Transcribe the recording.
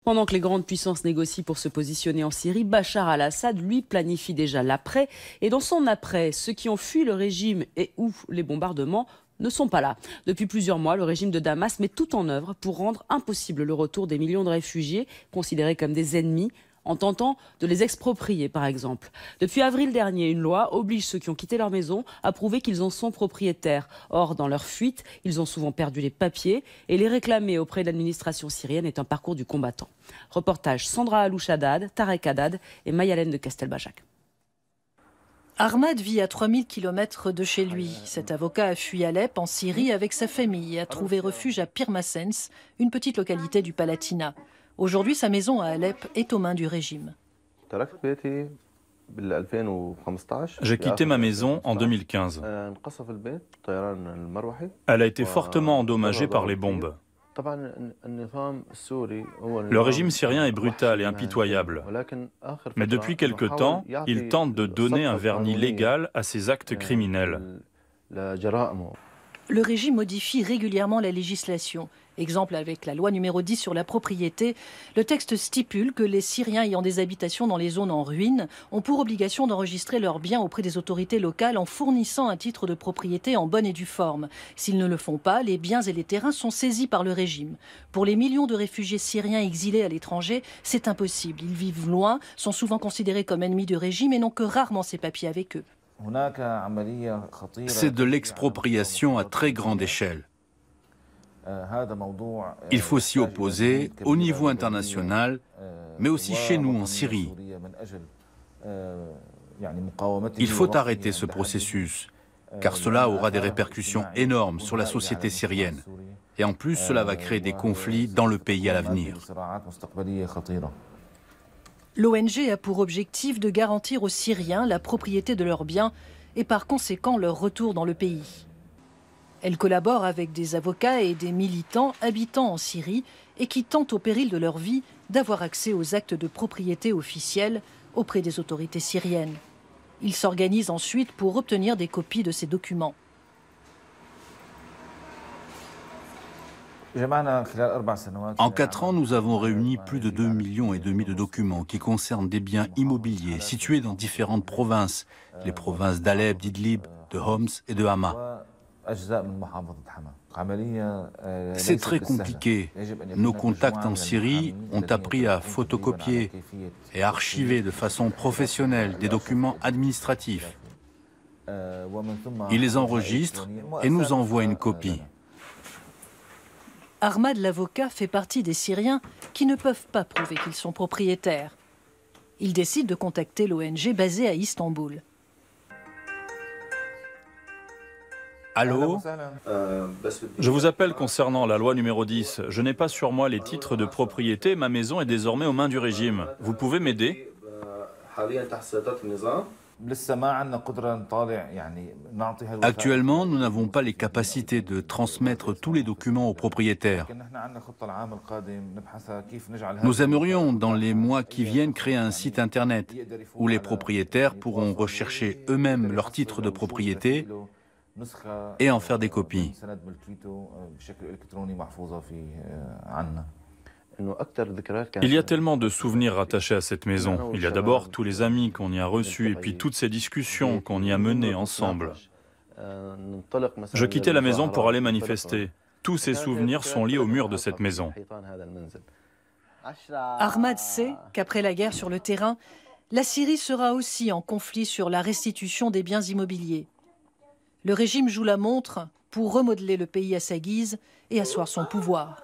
Pendant que les grandes puissances négocient pour se positionner en Syrie, Bachar al-Assad, lui, planifie déjà l'après. Et dans son après, ceux qui ont fui le régime et ou les bombardements ne sont pas là. Depuis plusieurs mois, le régime de Damas met tout en œuvre pour rendre impossible le retour des millions de réfugiés considérés comme des ennemis, en tentant de les exproprier, par exemple. Depuis avril dernier, une loi oblige ceux qui ont quitté leur maison à prouver qu'ils en sont propriétaires. Or, dans leur fuite, ils ont souvent perdu les papiers et les réclamer auprès de l'administration syrienne est un parcours du combattant. Reportage Sandra Alouch-Haddad, Tarek Haddad et Mayalène de Castelbajac. Ahmad vit à 3000 km de chez lui. Cet avocat a fui Alep en Syrie avec sa famille et a trouvé refuge à Pirmasens, une petite localité du Palatinat. Aujourd'hui, sa maison à Alep est aux mains du régime. J'ai quitté ma maison en 2015. Elle a été fortement endommagée par les bombes. Le régime syrien est brutal et impitoyable. Mais depuis quelque temps, il tente de donner un vernis légal à ces actes criminels. Le régime modifie régulièrement la législation. Exemple avec la loi numéro 10 sur la propriété, le texte stipule que les Syriens ayant des habitations dans les zones en ruine ont pour obligation d'enregistrer leurs biens auprès des autorités locales en fournissant un titre de propriété en bonne et due forme. S'ils ne le font pas, les biens et les terrains sont saisis par le régime. Pour les millions de réfugiés syriens exilés à l'étranger, c'est impossible. Ils vivent loin, sont souvent considérés comme ennemis du régime et n'ont que rarement ces papiers avec eux. C'est de l'expropriation à très grande échelle. Il faut s'y opposer au niveau international, mais aussi chez nous en Syrie. Il faut arrêter ce processus, car cela aura des répercussions énormes sur la société syrienne. Et en plus, cela va créer des conflits dans le pays à l'avenir. L'ONG a pour objectif de garantir aux Syriens la propriété de leurs biens et par conséquent leur retour dans le pays. Elle collabore avec des avocats et des militants habitant en Syrie et qui tentent au péril de leur vie d'avoir accès aux actes de propriété officiels auprès des autorités syriennes. Ils s'organisent ensuite pour obtenir des copies de ces documents. En 4 ans, nous avons réuni plus de 2,5 millions de documents qui concernent des biens immobiliers situés dans différentes provinces, les provinces d'Alep, d'Idlib, de Homs et de Hama. C'est très compliqué. Nos contacts en Syrie ont appris à photocopier et archiver de façon professionnelle des documents administratifs. Ils les enregistrent et nous envoient une copie. Ahmad, l'avocat, fait partie des Syriens qui ne peuvent pas prouver qu'ils sont propriétaires. Il décide de contacter l'ONG basée à Istanbul. Allô ? Je vous appelle concernant la loi numéro 10. Je n'ai pas sur moi les titres de propriété. Ma maison est désormais aux mains du régime. Vous pouvez m'aider ? Actuellement, nous n'avons pas les capacités de transmettre tous les documents aux propriétaires. Nous aimerions, dans les mois qui viennent, créer un site internet où les propriétaires pourront rechercher eux-mêmes leurs titres de propriété et en faire des copies. Il y a tellement de souvenirs rattachés à cette maison. Il y a d'abord tous les amis qu'on y a reçus et puis toutes ces discussions qu'on y a menées ensemble. Je quittais la maison pour aller manifester. Tous ces souvenirs sont liés au mur de cette maison. Ahmad sait qu'après la guerre sur le terrain, la Syrie sera aussi en conflit sur la restitution des biens immobiliers. Le régime joue la montre pour remodeler le pays à sa guise et asseoir son pouvoir.